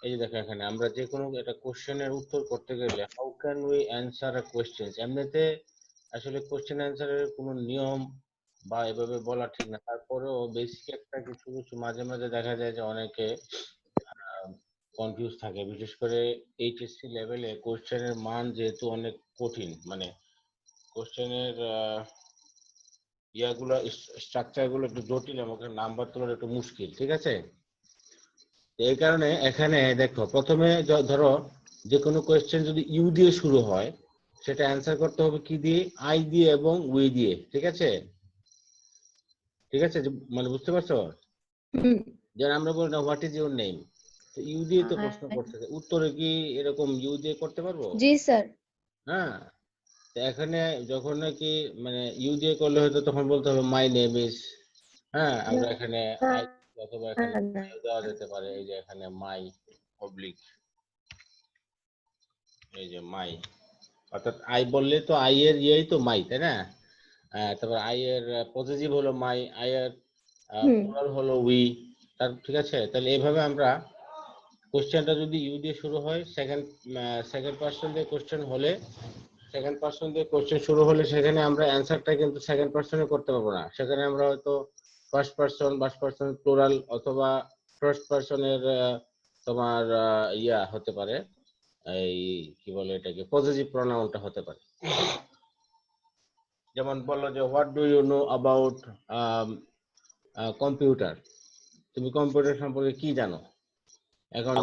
এই যে দেখো এখানে আমরা যে কোনো একটা কোশ্চেনের উত্তর করতে গেলে how can we answer a question, এমনিতে আসলে কোশ্চেন অ্যান্সারের কোনো নিয়ম বা এভাবে বলা ঠিক না, তারপরেও বেসিক একটা কিছু কিছু মাঝে মাঝে দেখা যায় যে অনেকে কনফিউজ থাকে, বিশেষ করে এইচএসসি লেভেলে কোশ্চেনের মান যেহেতু অনেক কঠিন, মানে কোশ্চেনের ইয়াগুলো স্ট্রাকচার গুলো একটু জটিল এবং নাম্বার তোলার একটু মুশকিল, ঠিক আছে। এই কারণে এখানে দেখো প্রথমে ধরো যে কোনো কোয়েশ্চেন যদি ইউ দিয়ে শুরু হয় সেটা অ্যান্সার করতে হবে কি দিয়ে, আই দিয়ে এবং উই দিয়ে, ঠিক আছে। ঠিক আছে, মানে বুঝতে পারছো? যেমন আমরা বলি না হোয়াট ইজ ইউর নেম, তো ইউ দিয়ে তো প্রশ্ন করতে, উত্তরে কি এরকম ইউ দিয়ে করতে পারবো? জি স্যার। হ্যাঁ, তো এখানে যখন নাকি মানে ইউ দিয়ে করলে হয়তো তখন বলতে হবে মাই নেম ইজ, হ্যাঁ আমরা এখানে আই অথবা এখানে দেওয়া যেতে পারে, এই যে এখানে মাই অবলিক, এই যে মাই, অর্থাৎ আই বললে তো আই এর ইয়েই তো মাই, তাই না? তারপর আই এর পজিটিভ হলো মাই, আই এর প্লুরাল হলো উই, তার ঠিক আছে। তাহলে এইভাবে আমরা কোশ্চেনটা যদি ইউ দিয়ে শুরু হয়, সেকেন্ড সেকেন্ড পার্সন দিয়ে কোশ্চেন হলে, সেকেন্ড পার্সন দিয়ে কোশ্চেন শুরু হলে সেখানে আমরা অ্যান্সারটা কিন্তু সেকেন্ড পার্সনে করতে পারবো না, সেখানে আমরা হয়তো ফার্স্ট পার্সন প্লুরাল অথবা ফার্স্ট পার্সনের তোমার ইয়া হতে পারে, এই কি বলে এটাকে পজিটিভ প্রোনাউনটা হতে পারে। যেমন বললো যে what do you know about computer, তুমি কম্পিউটার সম্পর্কে কি জানো। এখন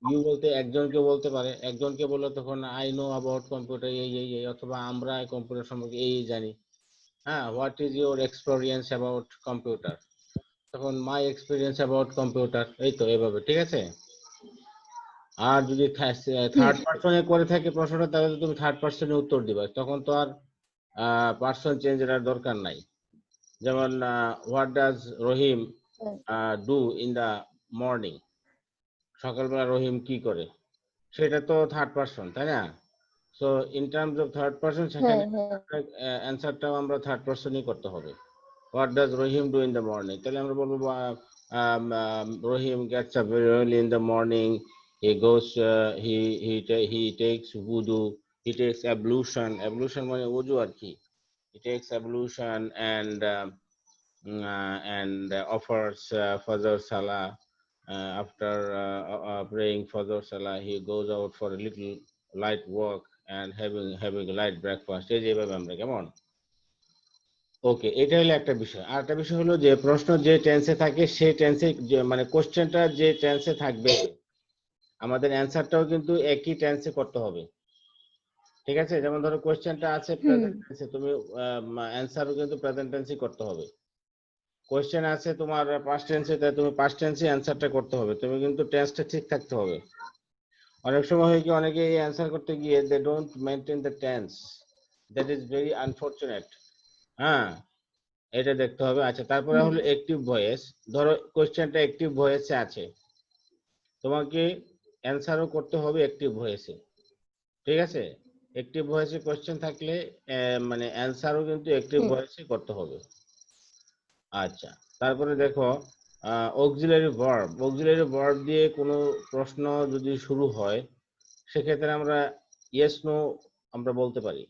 ইউ বলতে একজনকে বলতে পারে, একজনকে বললে তখন আই নো অ্যাবাউট কম্পিউটার এই এই এই, অথবা আমরা কম্পিউটার সম্পর্কে এই জানি। হ্যাঁ, what is your experience about computer, তখন মাই এক্সপিরিয়েন্স অ্যাবাউট কম্পিউটার, এই তো এভাবে, ঠিক আছে। আর যদি থার্ড পার্সনে করে থাকে প্রশ্নটা, তাহলে তুমি থার্ড পার্সনে উত্তর দিবা, তখন তো আর পার্সন চেঞ্জের আর দরকার নাই। যেমন what does Rahim do in the morning, সকালবেলা রহিম কি করে, সেটা তো থার্ড পার্সন, তাই না? So in terms of third person সেখানে অ্যান্সারটাও আমরা থার্ড পার্সনই করতে হবে। What does Rahim do in the morning, তাহলে আমরা বলবো Rahim gets up very early in the morning, he goes he takes wudu, he takes ablution, ablution মানে ওযু আর কি, he takes ablution and offers fajr salah. After praying fajr salah, he goes out for a little light walk and having a light breakfast, এই যেভাবে আমরা, কেমন? ওকে, এটা হলো একটা বিষয়। আর একটা বিষয় হলো যে প্রশ্ন যে টেন্সে থাকে সেই টেন্সে, মানে কোশ্চেনটা যে টেন্সে থাকবে আমাদের অ্যান্সারটাও কিন্তু একই টেন্সে করতে হবে, ঠিক আছে। যেমন ধরো কোশ্চেনটা আছে প্রেজেন্ট টেন্সে, তুমি অ্যান্সারও কিন্তু প্রেজেন্ট টেন্সই করতে হবে। কোশ্চেন আছে তোমার পাস্ট টেন্সে, তাই তুমি পাস্ট টেন্সে অ্যান্সারটা করতে হবে, তুমি কিন্তু টেন্সটা ঠিক থাকতে হবে। অনেক সময় হয় কি, অনেকে এই অ্যান্সার করতে গিয়ে they don't maintain the tense, that is very unfortunate. হ্যাঁ, এটা দেখতে হবে। আচ্ছা, তারপরে হলো অ্যাক্টিভ ভয়েস। ধরো কোশ্চেনটা অ্যাক্টিভ ভয়েসে আছে, তোমাকে অ্যান্সারও করতে হবে অ্যাক্টিভ ভয়েসে, ঠিক আছে। অ্যাক্টিভ ভয়েসে কোশ্চেন থাকলে মানে অ্যান্সারও কিন্তু অ্যাক্টিভ ভয়েসে করতে হবে। আচ্ছা, তারপরে দেখো অক্সিলারি ভার্ব, অক্সিলারি ভার্ব দিয়ে কোনো প্রশ্ন যদি শুরু হয় সেক্ষেত্রে আমরা ইয়েস নো আমরা বলতে পারি।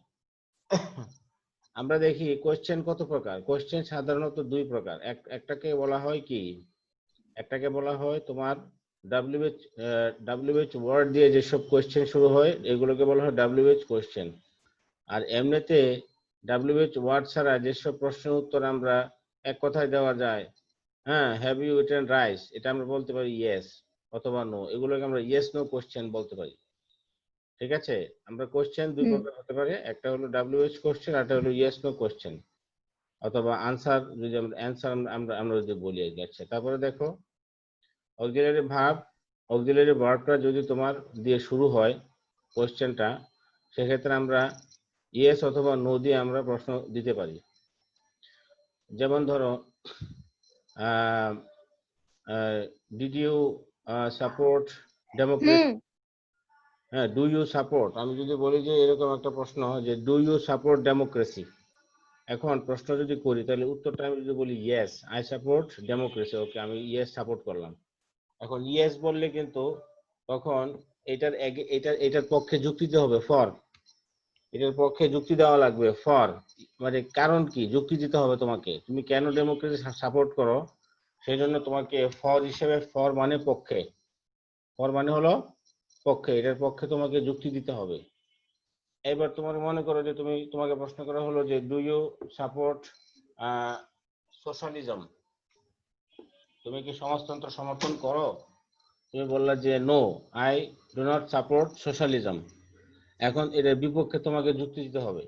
আমরা দেখি কোশ্চেন কত প্রকার, কোশ্চেন সাধারণত দুই প্রকার, একটাকে বলা হয় কি, একটাকে বলা হয় তোমার ডাব্লিউএইচ ওয়ার্ড দিয়ে যেসব কোশ্চেন শুরু হয় এগুলোকে বলা হয় ডাব্লিউএইচ কোশ্চেন। আর এমনিতে ডাব্লিউএইচ ওয়ার্ড ছাড়া যেসব প্রশ্নের উত্তর আমরা এক কথায় দেওয়া যায়, হ্যাঁ, হ্যাভ ইউ ইটেন রাইস, এটা আমরা বলতে পারি ইয়েস অথবা নো, এগুলোকে আমরা ইয়েস নো কোশ্চেন বলতে পারি, ঠিক আছে। আমরা কোশ্চেন দুই প্রকার হতে পারে, একটা হলো ডাব্লিউএইচ কোশ্চেন, একটা হলো ইয়েস নো কোশ্চেন, অথবা আনসার যদি আমরা অ্যান্সার আমরা আমরা যদি বলি আর কি। আচ্ছা, তারপরে দেখো অক্সিলারি ভার্ব, অক্সিলারি ভার্বটা যদি তোমার দিয়ে শুরু হয় কোশ্চেনটা, সেক্ষেত্রে আমরা ইয়েস অথবা নো দিয়ে আমরা প্রশ্ন দিতে পারি। যেমন ধরো ডিড ইউ সাপোর্ট ডেমোক্রেসি, হ্যাঁ, ডু ইউ সাপোর্ট, আমি যদি বলি যে এরকম একটা প্রশ্ন যে ডু ইউ সাপোর্ট ডেমোক্রেসি, এখন প্রশ্ন যদি করি তাহলে উত্তরটা আমি যদি বলি ইয়েস আই সাপোর্ট ডেমোক্রেসি, ওকে আমি ইয়েস সাপোর্ট করলাম। এখন ইয়েস বললে কিন্তু তখন এটার পক্ষে যুক্তি দিতে হবে ফর, এটার পক্ষে যুক্তি দেওয়া লাগবে ফর, মানে কারণ কি যুক্তি দিতে হবে তোমাকে, তুমি কেন ডেমোক্রেসি সাপোর্ট করো সেই জন্য তোমাকে ফর হিসেবে, ফর মানে পক্ষে, ফর মানে হলো পক্ষে, এটার পক্ষে তোমাকে যুক্তি দিতে হবে। এবার তোমার মনে করো যে তোমাকে প্রশ্ন করা হলো যে ডু ইউ সাপোর্ট সোশ্যালিজম, তুমি কি সমাজতন্ত্র সমর্থন করো? তুমি বললা যে no, I do not support socialism. এখন এটার বিপক্ষে তোমাকে যুক্তি দিতে হবে,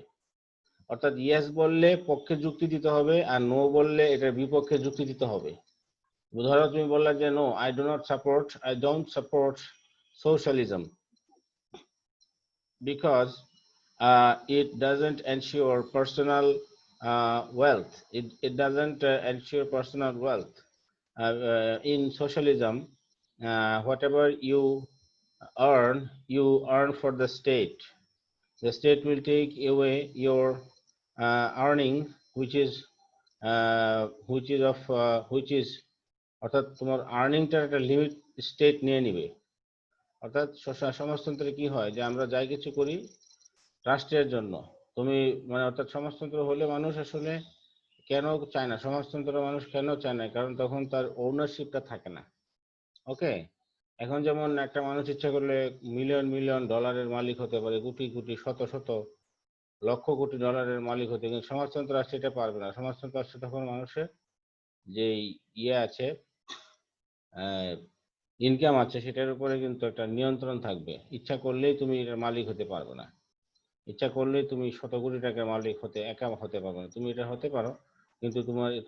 অর্থাৎ ইয়েস বললে পক্ষে যুক্তি দিতে হবে, আর নো বললে এটার বিপক্ষে যুক্তি দিতে হবে। ধরো তুমি বললা যে no, I don't support socialism because it doesn't ensure personal wealth. It doesn't ensure personal wealth. In socialism, whatever you earn for the state. The state will take away your earning, which is অর্থাৎ তোমার আর্নিংটার একটা limit state নিয়ে নিবে। অর্থাৎ সমাজতন্ত্রে কি হয় যে আমরা যাই কিছু করি রাষ্ট্রের জন্য, তুমি মানে অর্থাৎ সমাজতন্ত্র হলে মানুষ আসলে কেন চায় না, সমাজতন্ত্র মানুষ কেন চায় না, কারণ তখন তার ওনারশিপটা থাকে না। ওকে, এখন যেমন একটা মানুষ ইচ্ছা করলে মিলিয়ন মিলিয়ন ডলারের মালিক হতে পারে, কোটি কোটি শত শত লক্ষ কোটি ডলারের মালিক হতে, কিন্তু সমাজতন্ত্র আসছে এটা পারবে না। সমাজতন্ত্র আসছে তখন মানুষের যে ইয়ে আছে, ইনকাম আছে, সেটার উপরে কিন্তু একটা নিয়ন্ত্রণ থাকবে। ইচ্ছা করলেই তুমি এটার মালিক হতে পারবে না, ইচ্ছা করলেই তুমি শত কোটি টাকার মালিক একা হতে পারবে না। তুমি এটা হতে পারো, কিন্তু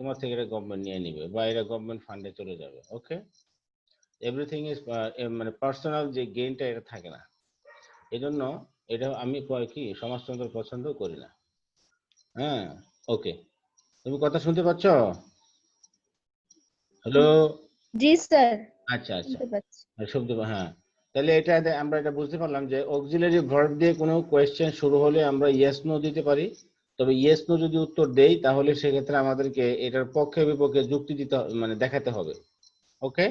তোমার থেকে এটা গভর্নমেন্ট নিয়ে নিবে বা এটা গভর্নমেন্ট ফান্ডে চলে যাবে। ওকে, এভরিথিং ইজ মানে পার্সোনাল যে গেইনটা এটা থাকে না। এই জন্য এটা আমি কি সমাজতন্ত্র পছন্দ করি না। হ্যাঁ, ওকে, তুমি কথা শুনতে পাচ্ছ? হ্যালো, জি স্যার, আচ্ছা আচ্ছা, শুনতে পাচ্ছি। শব্দ, হ্যাঁ। তাহলে আমরা এটা বুঝতে পারলাম যে অক্সিলারি ভার্ব দিয়ে কোনো কোয়েশ্চেন শুরু হলে আমরা ইয়েস নো দিতে পারি। তবে ইয়েস নো যদি উত্তর দেই তাহলে সেক্ষেত্রে আমাদেরকে এটার পক্ষে বিপক্ষে যুক্তি দিতে মানে দেখাতে হবে। ওকে,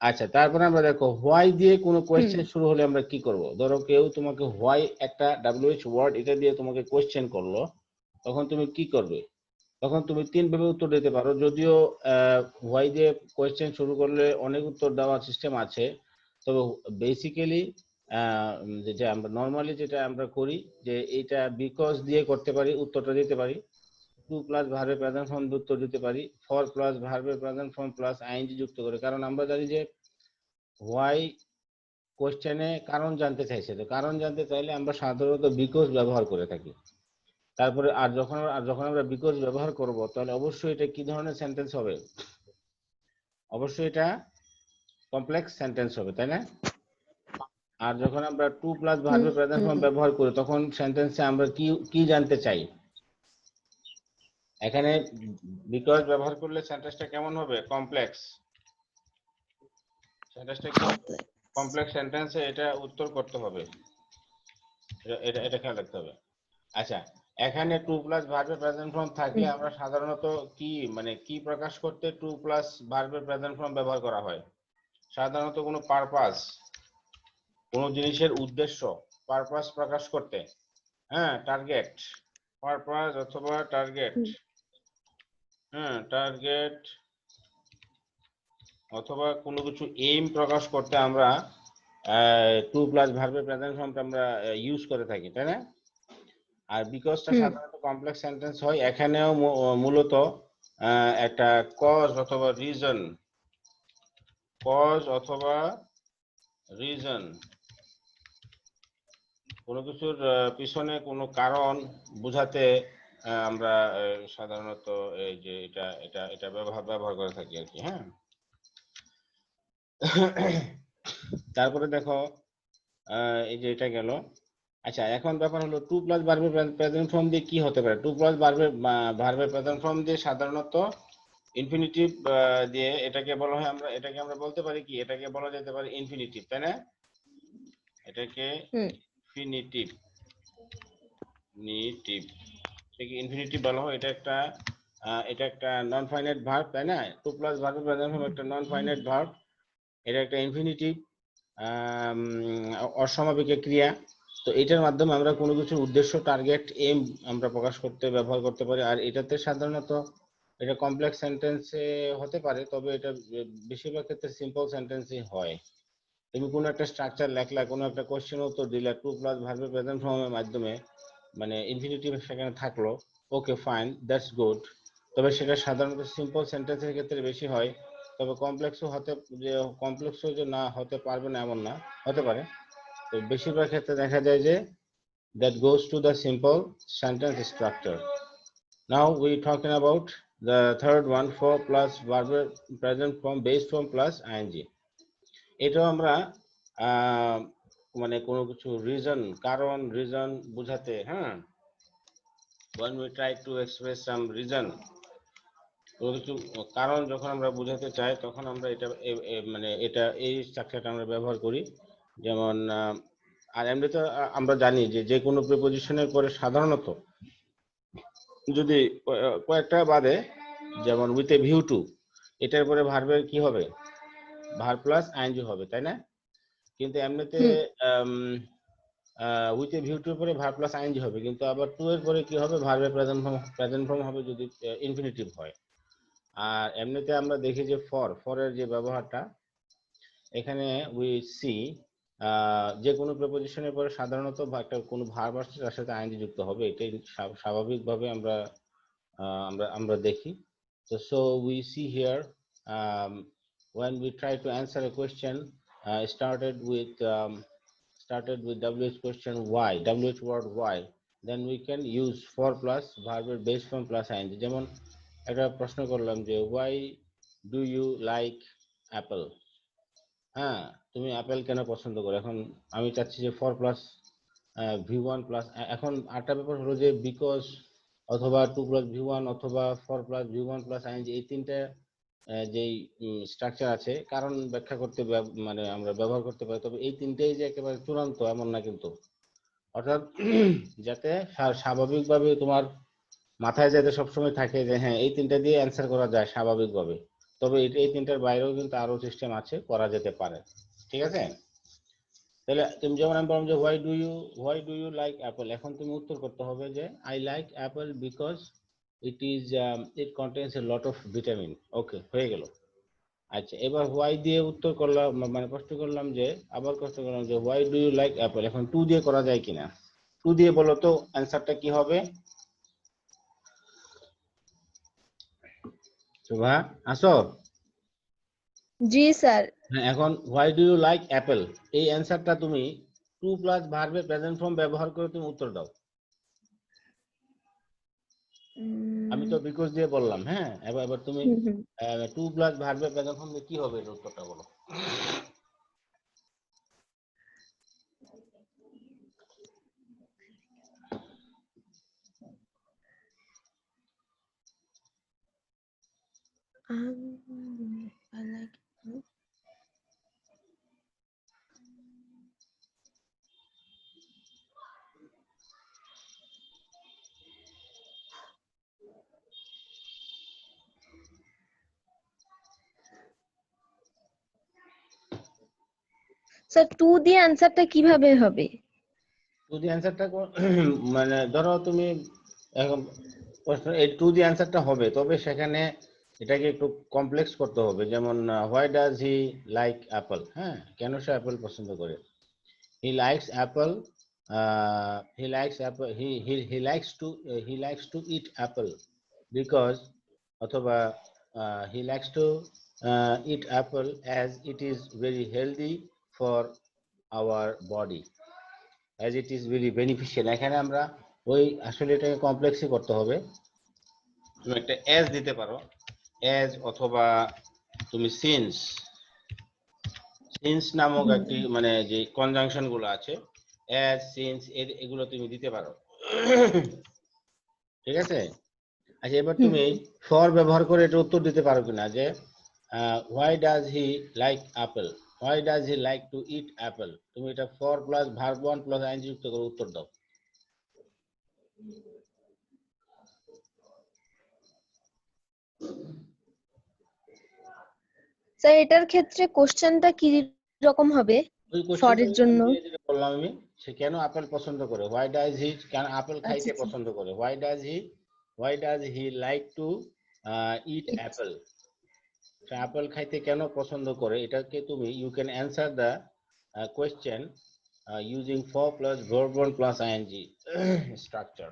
আচ্ছা, তারপরে আমরা দেখো হোয়াই দিয়ে কোনো কোয়েশ্চেন শুরু হলে আমরা কি করব। ধরো কেউ তোমাকে হোয়াই একটা WH ওয়ার্ড এটা দিয়ে তোমাকে কোয়েশ্চেন করলো, তখন তুমি কি করবে? তখন তুমি তিন ভাবে উত্তর দিতে পারো। যদিও হোয়াই দিয়ে কোয়েশ্চেন শুরু করলে অনেক উত্তর দেওয়ার সিস্টেম আছে, তবে বেসিক্যালি যেটা আমরা নর্মালি যেটা আমরা করি যে এটা বিকজ দিয়ে করতে পারি, উত্তরটা দিতে পারি। টু প্লাস ভার্বের প্রেজেন্ট ফর্ম উত্তর দিতে পারি, ফর প্লাস ভার্বের প্রেজেন্ট ফর্ম প্লাস আইএনজি যুক্ত করে। কারণ আমরা জানি যে হোয়াই কোয়েশ্চেনে কারণ জানতে চাইছে, তো কারণ জানতে চাইলে আমরা সাধারণত বিকজ ব্যবহার করে থাকি। তারপরে যখন আমরা বিকজ ব্যবহার করব তাহলে অবশ্যই এটা কি ধরনের সেন্টেন্স হবে? অবশ্যই এটা কমপ্লেক্স সেন্টেন্স হবে, তাই না? আর যখন আমরা টু প্লাস ভার্বের প্রেজেন্ট ফর্ম ব্যবহার করি তখন সেন্টেন্সে আমরা কি জানতে চাই? এখানে বিকজ ব্যবহার করলে সেন্টেন্সটা কেমন হবে? কমপ্লেক্স সেন্টেন্সটা কি কমপ্লেক্স সেন্টেন্সে এটা উত্তর করতে হবে, এটা খেয়াল রাখতে হবে। আচ্ছা, এখানে টু প্লাস ভার্বের প্রেজেন্ট ফর্ম থাকলে আমরা সাধারণত কি প্রকাশ করতে টু প্লাস ভার্বের প্রেজেন্ট ফর্ম ব্যবহার করা হয়? সাধারণত কোনো পারপাস, কোনো জিনিসের উদ্দেশ্য, পারপাস প্রকাশ করতে। হ্যাঁ, টার্গেট, পারপাস অথবা টার্গেট। হ্যাঁ, টার্গেট অথবা কোনো কিছু এইম প্রকাশ করতে আমরা টু প্লাস ভার্বের প্রেজেন্ট ফর্মটা আমরা ইউজ করে থাকি, তাই না? আর বিকজটা সাধারণত কমপ্লেক্স সেন্টেন্স হয়। এখানেও মূলত একটা কজ অথবা রিজন, কোনো কিছুর পিছনে কোনো কারণ বোঝাতে আমরা সাধারণত এই যে এটা ব্যবহার করে থাকি আর কি। হ্যাঁ, তারপরে দেখো এই যে এটা গেল। আচ্ছা, এখন ব্যাপার হলো টু প্লাস ভার্বের প্রেজেন্ট ফর্ম দিয়ে কি হতে পারে? টু প্লাস ভার্বের প্রেজেন্ট ফর্ম দিয়ে সাধারণত ইনফিনিটিভ দিয়ে এটাকে বলা হয়, এটাকে আমরা বলতে পারি কি, এটাকে বলা যেতে পারে ইনফিনিটিভ, তাই না? এটাকে ইনফিনিটিভ ইনফিনিটিভ বলা হয়। এটা একটা নন ফাইনাইট ভার্ব, তাই না? টু প্লাস ভার্বের প্রেজেন্ট ফর্ম একটা নন ফাইনাইট ভার্ব, এটা একটা ইনফিনিটিভ। অসমাপিক ক্রিয়া। তো এটার মাধ্যমে আমরা কোনো কিছুর উদ্দেশ্য, টার্গেট, এম আমরা প্রকাশ করতে ব্যবহার করতে পারি। আর এটাতে সাধারণত এটা কমপ্লেক্স সেন্টেন্সে হতে পারে, তবে এটা বেশিরভাগ ক্ষেত্রে সিম্পল সেন্টেন্সই হয়। তুমি কোনো একটা স্ট্রাকচার লেখলা, কোনো একটা কোশ্চেন উত্তর দিলা, টু প্লাস ভার্বের প্রেজেন্ট ফর্মের মাধ্যমে, মানে ইনফিনিটিভ সেখানে থাকলো, ওকে ফাইন, দ্যাটস গুড। তবে সেটা সাধারণত সিম্পল সেন্টেন্সের ক্ষেত্রে বেশি হয়। তবে কমপ্লেক্সও যে না হতে পারবে না এমন না, হতে পারে। তো বেশিরভাগ ক্ষেত্রে দেখা যায় যে that goes to the simple sentence structure. Now we talking about the third one, for plus verb present form base form plus ing. এটাও আমরা মানে কোনো কিছু রিজন, কারণ, রিজন বুঝাতে, হ্যাঁ, when we try to express some reason, কোনো কিছু কারণ যখন আমরা বুঝাতে চাই তখন আমরা এটা মানে এটা এই স্ট্রাকচারটা আমরা ব্যবহার করি। যেমন আর এমনিতে আমরা জানি যে যে কোনো প্রিপোজিশনের পরে সাধারণত যদি কয়েকটা বাদে, যেমন উইথ এ ভিউ টু, এটার পরে ভার্বের কি হবে, ভার্ব প্লাস আইএনজি হবে, তাই না? কিন্তু এমনিতে উইথ এ ভিউ টু এর পরে ভার্ব প্লাস আইএনজি হবে, কিন্তু আবার টু এর পরে কি হবে, ভার্বের প্রেজেন্ট ফর্ম হবে যদি ইনফিনিটিভ হয়। আর এমনিতে আমরা দেখি যে ফরের যে ব্যবহারটা, এখানে উই সি যে কোনো প্রিপোজিশনের পরে সাধারণত একটা কোনো ভার্ব আসছে তার সাথে আইএনজি যুক্ত হবে, এটাই স্বাভাবিকভাবে আমরা আমরা দেখি। So we see here, when we try to answer a question started with WH question why, WH word why, then we can use for plus verb base form plus ing. যেমন একটা প্রশ্ন করলাম যে why do you like apple, হ্যাঁ, তুমি Apple কেন পছন্দ করো, এখন আমি চাচ্ছি যে ফর প্লাস V1 প্লাস, এখন আরেকটা ব্যাপার হলো যে বিকজ অথবা টু প্লাস V1 অথবা for plus V1 plus ING, এই তিনটা যেই স্ট্রাকচার আছে কারণ ব্যাখ্যা করতে মানে আমরা ব্যবহার করতে পারি। তবে এই তিনটেই যে একেবারে চূড়ান্ত এমন না কিন্তু, অর্থাৎ যাতে স্বাভাবিকভাবে তোমার মাথায় যাতে সবসময় থাকে যে হ্যাঁ এই তিনটা দিয়ে অ্যান্সার করা যায় স্বাভাবিকভাবে। তবে এই তিনটার বাইরেও কিন্তু আরো সিস্টেম আছে, করা যেতে পারে, ঠিক আছে? তাহলে তুমি যেমন আমি বললাম যে why do you like apple, এখন তুমি উত্তর করতে হবে যে I like apple because it contains a lot of vitamin. Okay, হয়ে গেল। আচ্ছা, এবার হোয়াই দিয়ে উত্তর করলাম, মানে প্রশ্ন করলাম যে, আবার প্রশ্ন করলাম যে why do you like apple, এখন টু দিয়ে করা যায় কিনা, টু দিয়ে বলো তো অ্যান্সারটা কি হবে? শোভা আসো? জি স্যার। হ্যাঁ, এখন why do you like apple, এই অ্যান্সারটা তুমি টু প্লাস ভার্বের প্রেজেন্ট ফর্ম ব্যবহার করে তুমি উত্তর দাও। আমি তো বিকজ দিয়ে বললাম, হ্যাঁ, এবার তুমি টু প্লাস ভার্বের প্রেজেন্ট ফর্ম কি হবে এর উত্তরটা বলো। I like it. Sir to দিয়ে অ্যান্সারটা কিভাবে হবে? টু দিয়ে অ্যান্সারটা মানে ধরো তুমি এখন এই টু দিয়ে অ্যান্সারটা হবে, তবে সেখানে এটাকে একটু কমপ্লেক্স করতে হবে। যেমন why does he like Apple, হ্যাঁ, কেন সে অ্যাপল পছন্দ করে। He likes Apple, he likes to eat apple because, অথবা he likes to eat apple as it is very healthy for our body, as it is very beneficial। এখানে আমরা ওই আসলে এটাকে কমপ্লেক্সই করতে হবে। তুমি একটা এজ দিতে পারো, এজ, অথবা তুমি সিন্স নামক একটি, মানে যে কনজাংশন গুলো আছে, এজ, সিন্স, এগুলো তুমি দিতে পারো, ঠিক আছে? আচ্ছা, এবার তুমি ফর ব্যবহার করে এটা উত্তর দিতে পারো কিনা, যে why does he like apple, why does he like to eat apple, তুমি এটা for plus verb one plus ING যুক্ত করে উত্তর দাও। স্যার এটার ক্ষেত্রে কোশ্চেনটা কি রকম হবে? ওই ফর কোশ্চেনটা এর জন্য যেটা বললাম আমি, সে কেন আপেল পছন্দ করে, হোয়াই ডাজ হি, কেন আপেল আচ্ছা খাইতে আচ্ছা পছন্দ করে, why does he like to eat apple, সে আপেল খাইতে কেন পছন্দ করে, এটাকে তুমি you can answer the question using for plus verb one plus ING structure.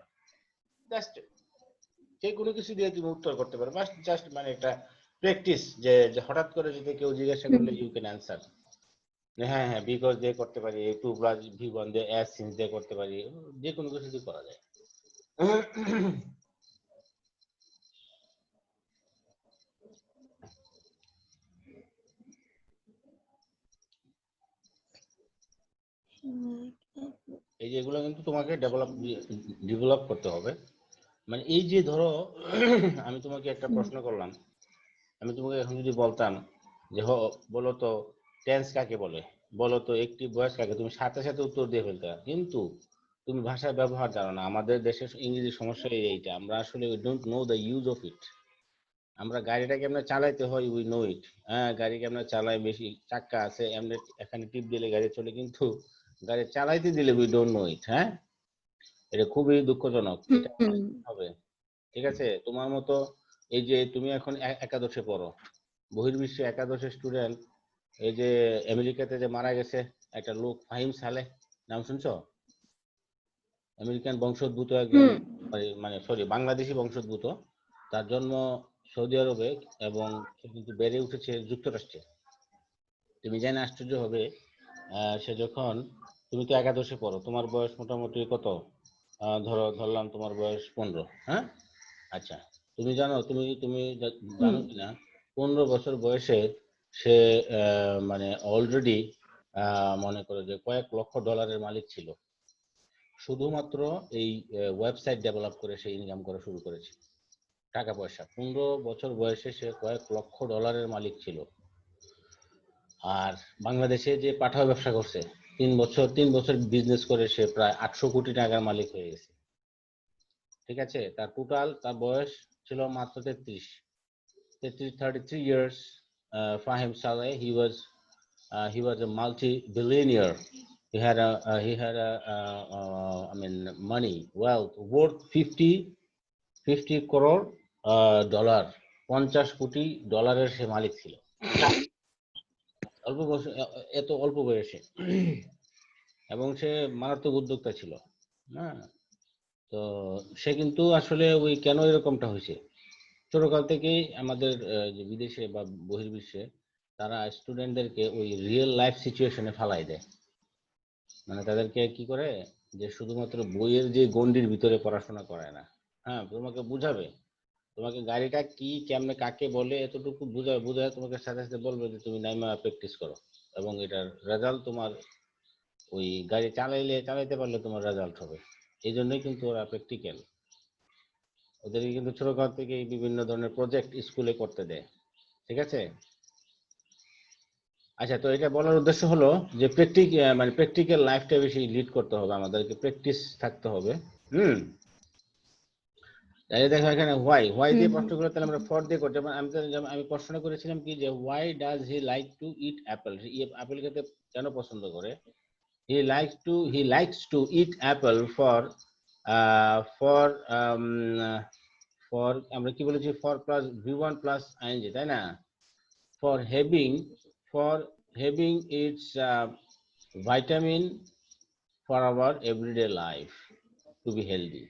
Just যে কোনো কিছু দিয়ে তুমি উত্তর করতে পারো, বাস জাস্ট মানে একটা প্র্যাকটিস, যে হঠাৎ করে যদি কেউ জিজ্ঞাসা করলে ইউ ক্যান অ্যান্সার, হ্যাঁ হ্যাঁ বিকজ দিয়ে করতে পারি, টু প্লাস ভি ওয়ান দিয়ে অ্যাজ সিন্স দিয়ে করতে পারি, যে কোনো কিছু দিয়ে করা যায়। এই যে এগুলো কিন্তু তোমাকে ডেভেলপ করতে হবে। মানে এই যে ধরো আমি তোমাকে একটা প্রশ্ন করলাম, আমি তোমাকে এখন যদি বলতাম যে বলো তো টেন্স কাকে বলে, বলো তো একটি বয়স কাকে, তুমি সাথে সাথে উত্তর দিয়ে ফেলতে, কিন্তু তুমি ভাষার ব্যবহার জানো না। আমাদের দেশের ইংরেজি সমস্যা এইটা, আমরা আসলে we don't know the use of it. আমরা গাড়িটা কেমনে চালাইতে হয় উই নো ইট, হ্যাঁ গাড়ি কেমনে চালাই, বেশি চাক্কা আছে এমনি এখানে টিপ দিলে গাড়ি চলে, কিন্তু গাড়ি চালাইতে দিলে উই ডোন্ট নো ইট। হ্যাঁ, এটা খুবই দুঃখজনক, এটা হবে। ঠিক আছে, তোমার মতো এই যে তুমি এখন একাদশে পড়ো, বহির্বিশ্বে একাদশের স্টুডেন্ট, এই যে আমেরিকাতে যে মারা গেছে একটা লোক ফাহিম সালেহ, নাম শুনছো? আমেরিকান বংশোদ্ভূত একজন, মানে সরি বাংলাদেশি বংশোদ্ভূত, তার জন্ম সৌদি আরবে এবং সে কিন্তু বেড়ে উঠেছে যুক্তরাষ্ট্রে। তুমি জানে আশ্চর্য হবে, সে যখন, তুমি তো একাদশে পড়ো, তোমার বয়স মোটামুটি কত, ধরলাম তোমার বয়স 15, হ্যাঁ? আচ্ছা, তুমি জানো, তুমি তুমি জানো কিনা 15 বছর বয়সে সে মানে অলরেডি মনে করো যে কয়েক লক্ষ ডলারের মালিক ছিল, শুধুমাত্র এই ওয়েবসাইট ডেভেলপ করে সে ইনকাম করা শুরু করেছে টাকা পয়সা। 15 বছর বয়সে সে কয়েক লক্ষ ডলারের মালিক ছিল। আর বাংলাদেশে যে পাঠাও ব্যবসা করছে, 3 বছর বিজনেস করে সে প্রায় 800 কোটি টাকার মালিক হয়ে গেছে। ঠিক আছে, তার টোটাল তার বয়স ছিল মাত্র 33 years. Fahim Saleh, he was a multi-billionaire. I mean, money, wealth worth 50 crore dollar, 50 কোটি ডলারের সে মালিক ছিল অল্প বয়সে, এত অল্প বয়সে। এবং সে মারাত্মক উদ্যোক্তা ছিল। হ্যাঁ, তো সে কিন্তু আসলে ওই কেন এরকমটা হয়েছে, ছোটকাল থেকেই আমাদের যে বিদেশে বা বহির্বিশ্বে তারা স্টুডেন্টদেরকে ওই রিয়েল লাইফ সিচুয়েশনে ফালাই দেয়। মানে তাদেরকে কি করে, যে শুধুমাত্র বইয়ের যে গণ্ডির ভিতরে পড়াশোনা করায় না। হ্যাঁ, তোমাকে বুঝাবে, তোমাকে গাড়িটা কি কেমনে কাকে বলে এতটুকু বুঝায় তোমাকে সাথে সাথে বলবে যে তুমি নাইমা প্র্যাকটিস করো, এবং এটার রেজাল্ট তোমার ওই গাড়ি চালাইতে পারলে তোমার রেজাল্ট হবে। এই জন্যই কিন্তু ওরা প্র্যাকটিক্যাল, ওদেরকে কিন্তু ছোটকাল থেকে বিভিন্ন ধরনের প্রজেক্ট স্কুলে করতে দেয়। ঠিক আছে, আচ্ছা, তো এটা বলার উদ্দেশ্য হলো যে মানে প্র্যাকটিক্যাল লাইফটা বেশি লিড করতে হবে, আমাদেরকে প্র্যাকটিস থাকতে হবে। হুম, তাহলে দেখো এখানে হোয়াই দিয়ে প্রশ্ন করে, তাহলে আমরা ফর দিয়ে করতে, যেমন আমি প্রশ্ন করেছিলাম কি, যে why does he like to eat Apple, apple খেতে কেন পছন্দ করে। He likes to eat apple for আমরা কি বলেছি, for plus v1 plus ing, তাই না, for having its vitamin for our everyday life to be healthy।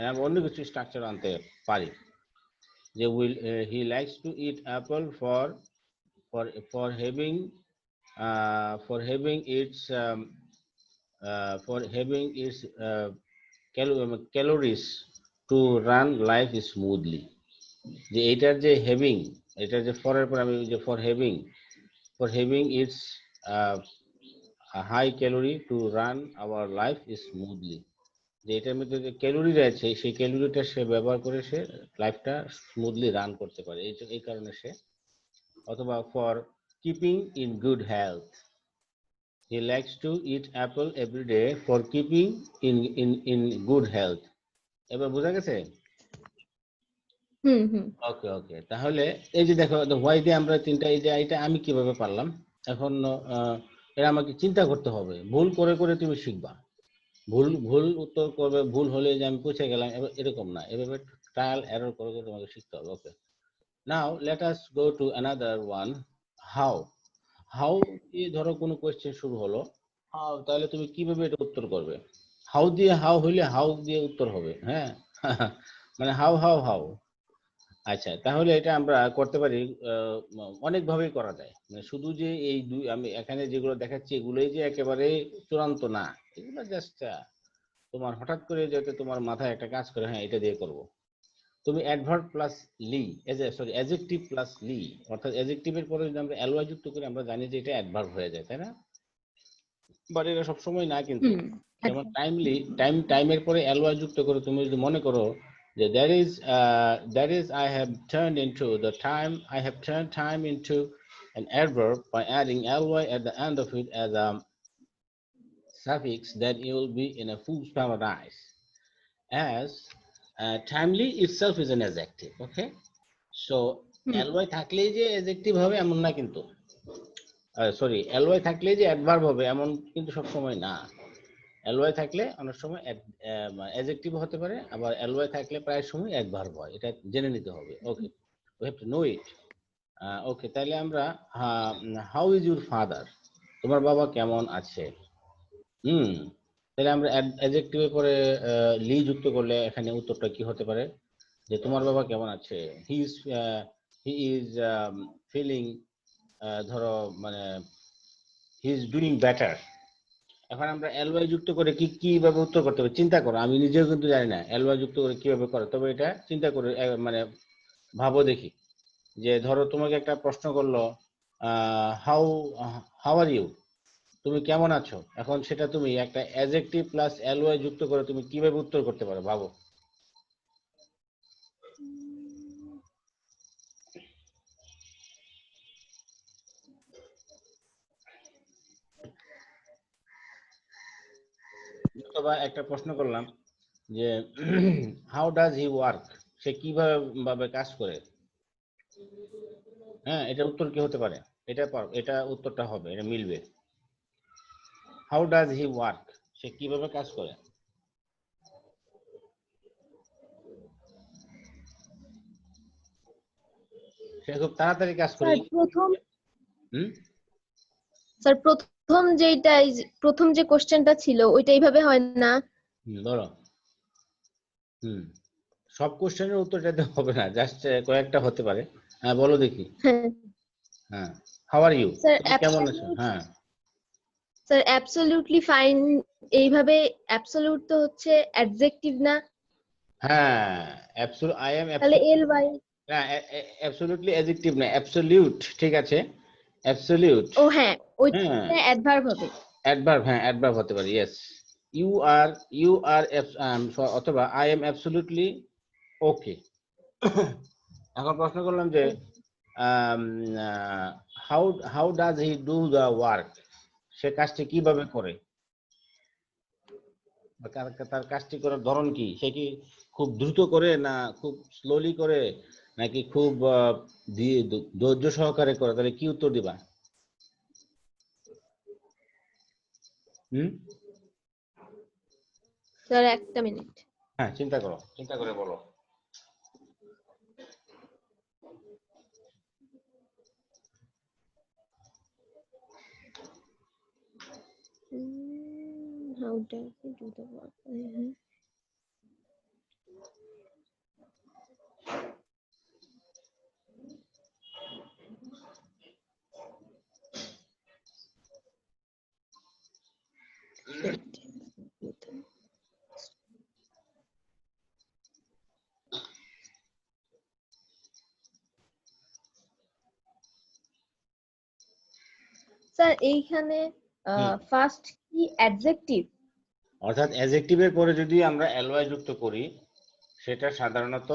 আমি অন্য কিছু স্ট্রাকচার আনতে পারি, যে he likes to eat apple for having its calories to run life smoothly। যে এটার যে হ্যাভিং, এটার যে ফরের পর আমি যে for having its high calorie to run our life smoothly, যে এটার মধ্যে যে ক্যালোরি রয়েছে সেই ক্যালোরিটা সে ব্যবহার করে সে লাইফটা স্মুথলি রান করতে পারে, এই কারণে সে। অথবা for keeping in good health, he likes to eat apple every day for keeping in good health। এবার বোঝা গেছে? ওকে ওকে, তাহলে এই যে দেখো হোয়াই দিয়ে আমরা তিনটা, এই যে এটা আমি কিভাবে পারলাম, এখন এটা আমাকে চিন্তা করতে হবে, ভুল করে করে তুমি শিখবা। ভুল ভুল উত্তর করবে, ভুল হলে যে আমি পৌঁছে গেলাম এরকম না, এভাবে ট্রায়াল এরর করে করে তোমাকে শিখতে হবে। Okay, now let us go to another one. How. How দিয়ে ধরো কোনো কোয়েশ্চেন শুরু হলো, হাউ, তাহলে তুমি কিভাবে এটা উত্তর করবে? হাউ দিয়ে, হাউ হইলে হাউ দিয়ে উত্তর হবে, হ্যাঁ। মানে হাউ হাউ হাউ। আচ্ছা, তাহলে এটা আমরা করতে পারি অনেকভাবেই করা যায়। মানে শুধু যে এই দুই আমি এখানে যেগুলো দেখাচ্ছি এগুলোই যে একেবারে চূড়ান্ত না, এগুলো জাস্ট তোমার হঠাৎ করে যাতে তোমার মাথায় একটা কাজ করে, হ্যাঁ এটা দিয়ে করব। তুমি অ্যাডভার্ব প্লাস লি, সরি অ্যাডজেক্টিভ প্লাস লি, অর্থাৎ অ্যাডজেক্টিভের পরে যদি আমরা অ্যালওয়াই যুক্ত করি আমরা জানি যে এটা অ্যাডভার্ব হয়ে যায়, তাই না? বাট এটা সবসময় না কিন্তু। হুম। যেমন আচ্ছা। টাইমলি, টাইমের পরে অ্যালওয়াই যুক্ত করে তুমি যদি মনে করো যে that is I have turned into the time, I have turn time into an adverb by adding ly at the end of it as a suffix, then you will be in a fool's paradise. As timely itself is an adjective. Okay, so hmm. ly থাকলেই যে adjective হবে এমন না কিন্তু, sorry ly থাকলেই যে adverb হবে এমন কিন্তু সব সময় না। ly থাকলে অনেক সময় অ্যাডজেক্টিভ হতে পারে, আবার ly থাকলে প্রায় সময় অ্যাডভার্ব হয়, এটা জেনে নিতে হবে। ওকে, উই হ্যাভ টু নো ইট। ওকে, তাহলে আমরা হাউ ইজ ইউর ফাদার, তোমার বাবা কেমন আছে। হুম, তাহলে আমরা অ্যাডজেক্টিভের পরে লি যুক্ত করলে এখানে উত্তরটা কি হতে পারে, যে তোমার বাবা কেমন আছে। হি ইজ ফিলিং, ধরো মানে হি ইজ ডুইং বেটার। এখন আমরা এলওয়াই যুক্ত করে কি কিভাবে উত্তর করতে হবে চিন্তা করো, আমি নিজেও কিন্তু জানি না এলওয়াই যুক্ত করে কিভাবে করে, তবে এটা চিন্তা করে মানে ভাবো দেখি। যে ধরো তোমাকে একটা প্রশ্ন করলো, হাউ হাউ আর ইউ, তুমি কেমন আছো, এখন সেটা তুমি একটা অ্যাডজেক্টিভ প্লাস এলওয়াই যুক্ত করে তুমি কিভাবে উত্তর করতে পারো, ভাবো। অথবা একটা প্রশ্ন করলাম যে হাউ ডাজ হি ওয়ার্ক, সে কিভাবে কাজ করে। হ্যাঁ, এটা উত্তর কি হতে পারে, এটা উত্তরটা হবে, এটা মিলবে। হাউ ডাজ হি ওয়ার্ক, সে কিভাবে কাজ করে। সে খুব তাড়াতাড়ি কাজ করে। স্যার প্রথম হুম, স্যার প্রথম যে কোশ্চেনটা ছিল ওইটা এইভাবে হয় না। বলো। হুম, সব কোশ্চেনের উত্তর দিতে হবে না, জাস্ট কয়েকটা হতে পারে। হ্যাঁ বলো দেখি। হ্যাঁ হ্যাঁ, হাউ আর ইউ, স্যার, তুমি কেমন আছো। হ্যাঁ অ্যাবসলিউটলি ফাইন, এইভাবে অ্যাবসলিউট তো হচ্ছে অ্যাডজেক্টিভ না, হ্যাঁ, আই এম তাহলে এল বাই। অ্যাবসলিউটলি অ্যাডজেক্টিভ না, অ্যাবসলিউট, ঠিক আছে, অ্যাবসলিউট। ও হ্যাঁ, হ্যাঁ, ওইটা অ্যাডভার্ব হবে। অ্যাডভার্ব, হ্যাঁ অ্যাডভার্ব হতে পারে, yes. You are, you are, অথবা আই এম অ্যাবসলিউটলি ওকে। এখন প্রশ্ন করলাম যে how how does he do the work, সে কাজটি কিভাবে করে, বা তার কাজটি করার ধরন কি, সে কি খুব দ্রুত করে না খুব স্লোলি করে, নাকি খুব ধৈর্য সহকারে করে, তাহলে কি উত্তর দিবা? হুম, স্যার একটা মিনিট। হ্যাঁ চিন্তা করো, চিন্তা করে বলো। How does he do the work. Sir এইখানে হুম, ফার্স্ট কি অ্যাডজেক্টিভ? অর্থাৎ অ্যাডজেক্টিভের পরে যদি আমরা এলওয়াই যুক্ত করি সেটা সাধারণত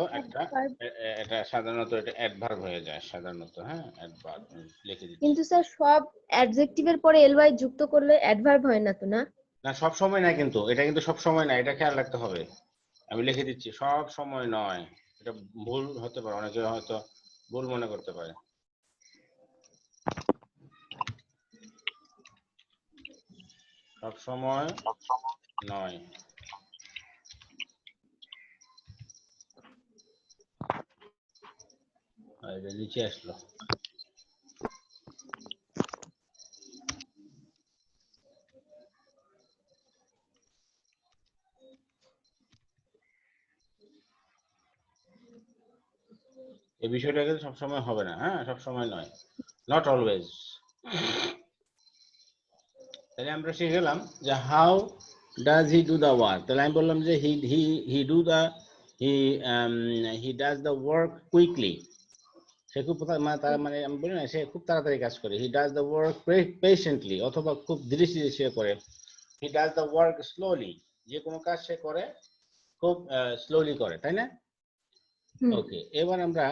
এটা সাধারণত এটা অ্যাডভার্ব হয়ে যায় সাধারণত, হ্যাঁ অ্যাডভার্ব লিখে দিচ্ছি। কিন্তু স্যার সব অ্যাডজেক্টিভের পরে এল ওয়াই যুক্ত করলে অ্যাডভার্ব হয় না তো, না? না সব সময় না কিন্তু, এটা কিন্তু সব সময় না, এটা খেয়াল রাখতে হবে। আমি লিখে দিচ্ছি, সব সময় নয়। এটা ভুল হতে পারে, অনেকে হয়তো ভুল মনে করতে পারে। সব সময় নয়। এটা নিচে আসলো। এই বিষয়টা কিন্তু সবসময় হবে না, হ্যাঁ, সবসময় নয়, নট অলওয়েজ। তাহলে আমরা শিখে গেলাম যে how does he do the work. তাহলে আমি বললাম যে he does the work quickly. সে খুব মানে আমি বলি না, সে খুব তাড়াতাড়ি কাজ করে। হি ডাজ দ্য ওয়ার্ক পেশেন্টলি, অথবা খুব ধীরে ধীরে সে করে। হি ডাজ দ্য ওয়ার্ক স্লোলি, যে কোনো কাজ সে করে খুব স্লোলি করে, তাই না? ওকে, এবার আমরা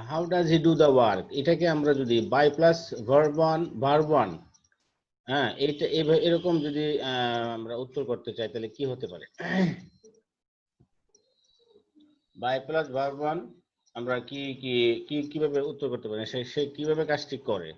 how does he do the work, এটাকে আমরা যদি বাই প্লাস ভার্ব ওয়ান, হ্যাঁ, এইটা এরকম যদি আমরা উত্তর করতে চাই, তাহলে কি হতে পারে? বাই প্লাস ভার্ব ওয়ান আমরা কিভাবে উত্তর করতে পারি? সে কিভাবে কাজটি করে?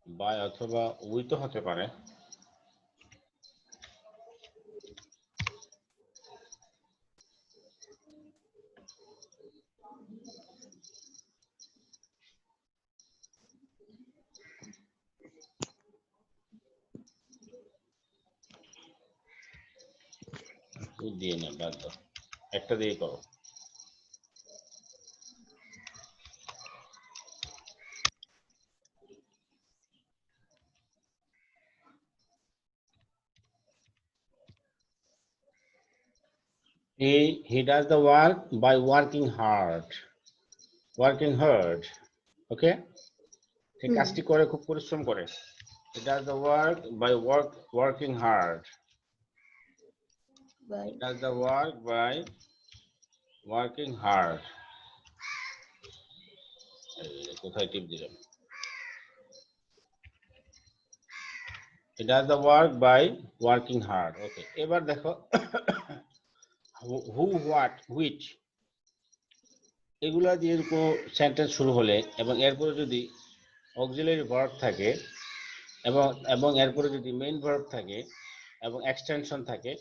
বাই অথবা উই তো হতে পারে। দিয়ে না, বাদ দাও, একটা দিয়ে করো। He does the work by working hard. Okay? সে কাজটি করে খুব পরিশ্রম করে। He does the work by working hard. He does the work by working hard. কোথায় টিপ দিলাম? He does the work by working hard. Okay, এবার দেখো who, what, which, এগুলা দিয়ে কোনো সেন্টেন্স শুরু হলে এবং এরপরে যদি অক্সিলারি ভার্ব থাকে এবং এরপরে যদি মেইন ভার্ব থাকে এবং এক্সটেনশন থাকে,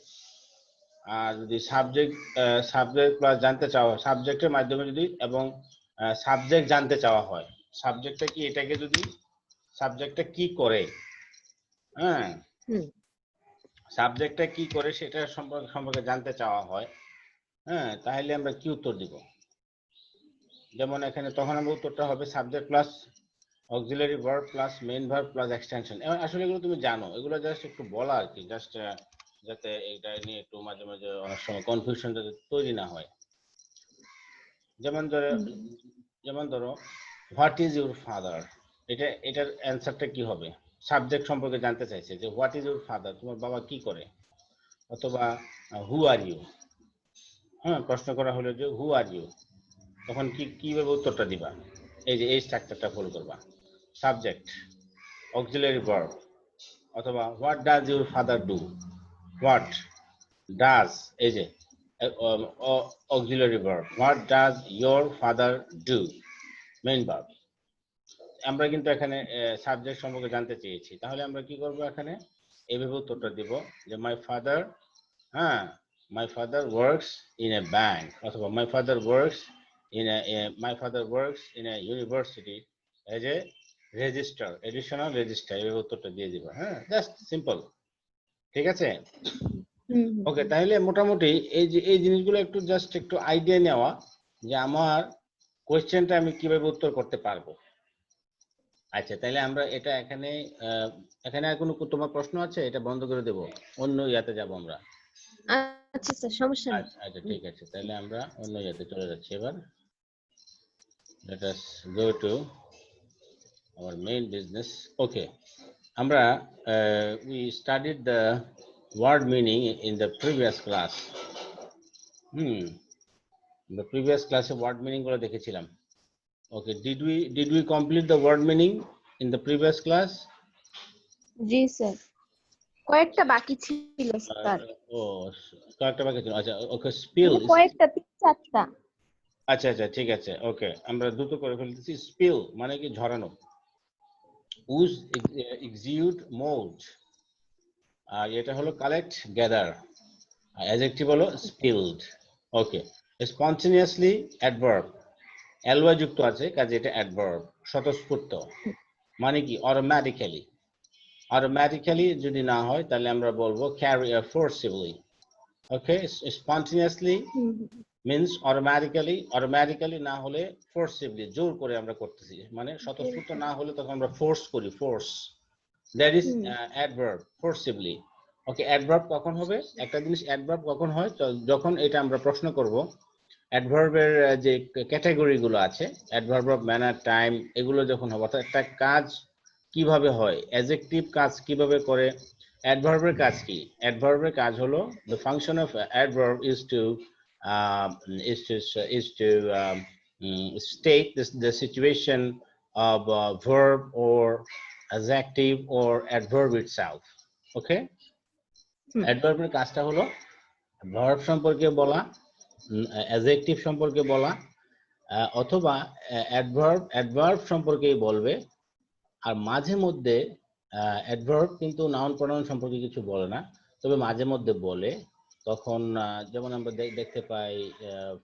আর যদি সাবজেক্ট প্লাস জানতে চাওয়া, সাবজেক্টের মাধ্যমে যদি এবং সাবজেক্ট জানতে চাওয়া হয়, সাবজেক্টটা কি, এটাকে যদি সাবজেক্টটা কি করে, হ্যাঁ, সাবজেক্টটা কি করে সেটা সম্পর্কে জানতে চাওয়া হয়, হ্যাঁ, তাহলে আমরা কি উত্তর দিব? যেমন এখানে তখন আমরা উত্তরটা হবে subject plus auxiliary verb plus main verb plus extension. আসলে এগুলো তুমি জানো, এগুলো জাস্ট একটু বলা আর কি, জাস্ট যাতে এটা নিয়ে একটু মাঝে মাঝে অনেক সময় কনফিউশন যাতে তৈরি না হয়। যেমন ধরো হোয়াট ইজ ইউর ফাদার, এটার অ্যান্সারটা কি হবে? সাবজেক্ট সম্পর্কে জানতে চাইছে যে হোয়াট ইজ ইউর ফাদার, তোমার বাবা কি করে। অথবা হু আর ইউ, হ্যাঁ, প্রশ্ন করা হলো যে হু আর ইউ, তখন কিভাবে উত্তরটা দিবা? এই যে এই স্ট্রাকচারটা ফলো করবা, সাবজেক্ট, অক্সিলারি ভার্ব, অথবা what does your father do, what does, এই যে auxiliary verb, what does your father do, main verb. আমরা কিন্তু এখানে সাবজেক্ট সম্পর্কে জানতে চেয়েছি, তাহলে আমরা কি করব? এখানে এইভাবে উত্তরটা দিব যে মাই ফাদার, হ্যাঁ, my father works in a bank, অথবা my father works in a university as a registrar, additional registrar, এইভাবে উত্তরটা দিয়ে দিব। হ্যাঁ, জাস্ট সিম্পল, ঠিক আছে? ওকে, তাহলে মোটামুটি এই জিনিসগুলো একটু জাস্ট একটু আইডিয়া নেওয়া যে আমার কোয়েশ্চেনটা আমি কিভাবে উত্তর করতে পারবো। আচ্ছা, তাহলে আমরা এটা এখানে আর কোনো তোমার প্রশ্ন আছে? এটা বন্ধ করে দেব, অন্য ইয়াতে যাব আমরা। আচ্ছা স্যার, সমস্যা নেই। আচ্ছা, ঠিক আছে, তাহলে আমরা অন্য ইয়াতে চলে যাচ্ছি এবার। let us go to our main business. Okay, আমরা we studied the word meaning in the previous class. The previous class word meaning গুলো দেখেছিলাম। Okay, did we complete the word meaning in the previous class? G sir. কয়েকটা বাকি ছিল sir, ও কয়েকটা বাকি ছিল, আচ্ছা ওকে। স্পিল, কয়েকটা 3-4টা। আচ্ছা আচ্ছা ঠিক আছে, ওকে আমরা দ্রুত করে ফেলতেছি। স্পিল মানে কি ঝরানো, উজ এক্সিউট মোল্ড, আর এটা হলো কালেক্ট গ্যাদার, অ্যাডজেক্টিভ হলো স্পিলড। ওকে, স্পন্টেনিয়াসলি অ্যাডভার্ব, এলওয়াই যুক্ত আছে কাজে এটা অ্যাডভার্ব, স্বতঃস্ফূর্ত মানে কি অটোমেটিক্যালি। অটোমেটিক্যালি যদি না হয় তাহলে আমরা বলবো ক্যারি ফোর্সিবলি। ওকে, স্পন্টেনিয়াসলি মিন্স অটোমেটিক্যালি, অটোমেটিক্যালি না হলে ফোর্সিবলি, জোর করে আমরা করতেছি, মানে স্বতঃস্ফূর্ত না হলে তখন আমরা ফোর্স করি, force, that is adverb, ফোর্সিবলি। Okay, adverb কখন হবে, একটা জিনিস অ্যাডভার্ব কখন হয়, যখন এটা আমরা প্রশ্ন করব অ্যাডভার্বের যে ক্যাটাগরি গুলো আছে, অ্যাডভার্ব অফ ম্যানার, টাইম, এগুলো যখন হবে, অর্থাৎ একটা কাজ কিভাবে হয়, অ্যাডজেক্টিভ কাজ কিভাবে করে, অ্যাডভার্বের কাজ কি, অ্যাডভার্বের কাজ হলো the function of adverb is to state the situation of verb or adjective or adverb itself. Okay, অ্যাডভার্বের কাজটা হলো ভার্ব সম্পর্কে বলা, অ্যাডজেক্টিভ সম্পর্কে বলা, অথবা অ্যাডভার্ব সম্পর্কেই বলবে। আর মাঝে মধ্যে অ্যাডভার্ব কিন্তু নাউন প্রোনাউন সম্পর্কে কিছু বলে না, তবে মাঝে মধ্যে বলে। তখন যেমন আমরা দেখতে পাই,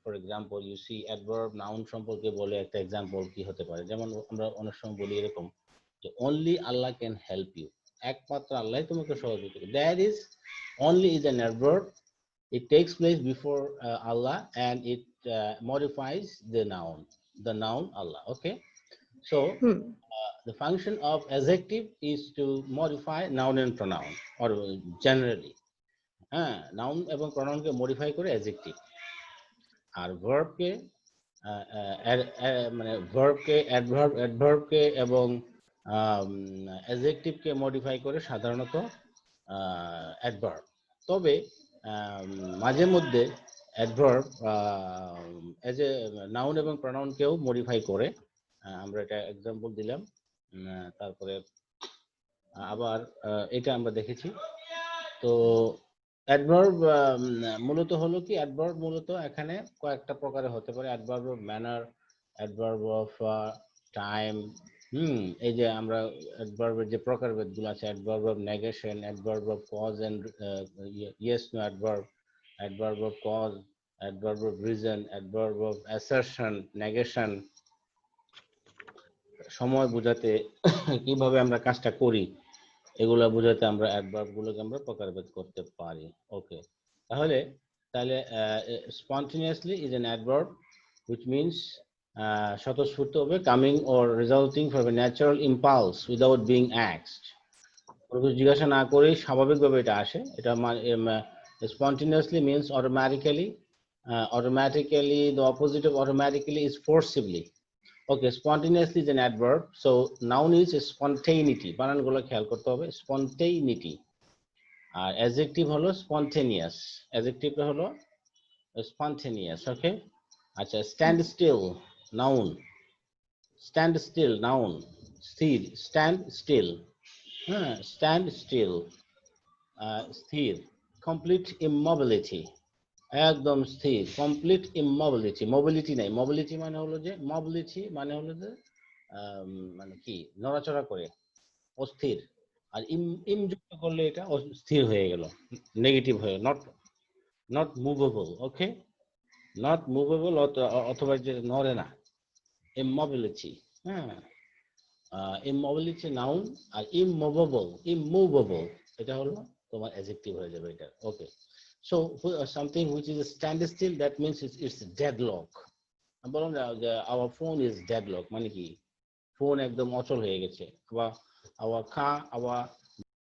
for example you see adverb noun সম্পর্কে বলে, একটা এক্সাম্পল কি হতে পারে, যেমন আমরা অনেক সময় বলি এরকম যে only Allah can help you, একমাত্র আল্লাহ তোমাকে সহযোগিতা করে। That is only is an adverb, it takes place before Allah and it modifies the noun Allah. Okay, so the function of adjective is to modify noun and pronoun, or generally noun এবং pronoun কে modify করে adjective, আর verb কে মানে verb কে adverb কে এবং adjective কে modify করে সাধারণত adverb। তবে মাঝে মধ্যে adverb as a noun এবং প্রনাউন কেও মডিফাই করে, আমরা এটা এক্সাম্পল দিলাম। তারপরে আবার এটা আমরা দেখেছি। তো অ্যাডভার্ব মূলত হলো কি, অ্যাডভার্ব মূলত এখানে কয়েকটা প্রকারে হতে পারে, adverb of manner, adverb of time, এই যে আমরা অ্যাডভার্বের যে প্রকারভেদগুলো আছে, adverb of negation, adverb of cause and yes no adverb, adverb of cause, adverb of reason, adverb of assertion, negation, সময় বোঝাতে কিভাবে আমরা কাজটা করি এগুলা বোঝাতে আমরা অ্যাডভার্ব গুলোকে আমরা প্রকারভেদ করতে পারি। ওকে, তাহলে spontaneously is an adverb which means স্বতঃস্ফূর্ত হবে, coming or resulting from a natural impulse without being asked, জিজ্ঞাসা না করেই স্বাভাবিকভাবে এটা আসে। এটা spontaneously means automatically, automatically the opposite of automatically is forcibly. Okay, spontaneously is an adverb, so noun is spontaneity, বানানগুলো খেয়াল করতে হবে, spontaneity, আর adjective হলো spontaneous, adjective হলো spontaneous. Okay, আচ্ছা, stand still noun, stand still noun, স্থির, stand still, stand still, স্থির, complete immobility, একদম স্থির, কমপ্লিট ইমোবিলিটি, মোবিলিটি নাই, মোবিলিটি মানে হলো যে, মোবিলিটি মানে হলো যে মানে কি নড়াচড়া করে, অস্থির, আর ইম যুক্ত করলে এটা স্থির হয়ে গেল, নেগেটিভ হয়ে, not movable. Okay, not movable অথবা যে নড়ে না, ইমোবিলিটি, ইমোবিলিটি নাউন, আর ইমুভেবল এটা হলো তোমার অ্যাডজেক্টিভ হয়ে যাবে এটা। ওকে, so something which is a standstill, that means it's deadlock. বললাম যে our phone is deadlock মানে কি ফোন একদম অচল হয়ে গেছে, বা our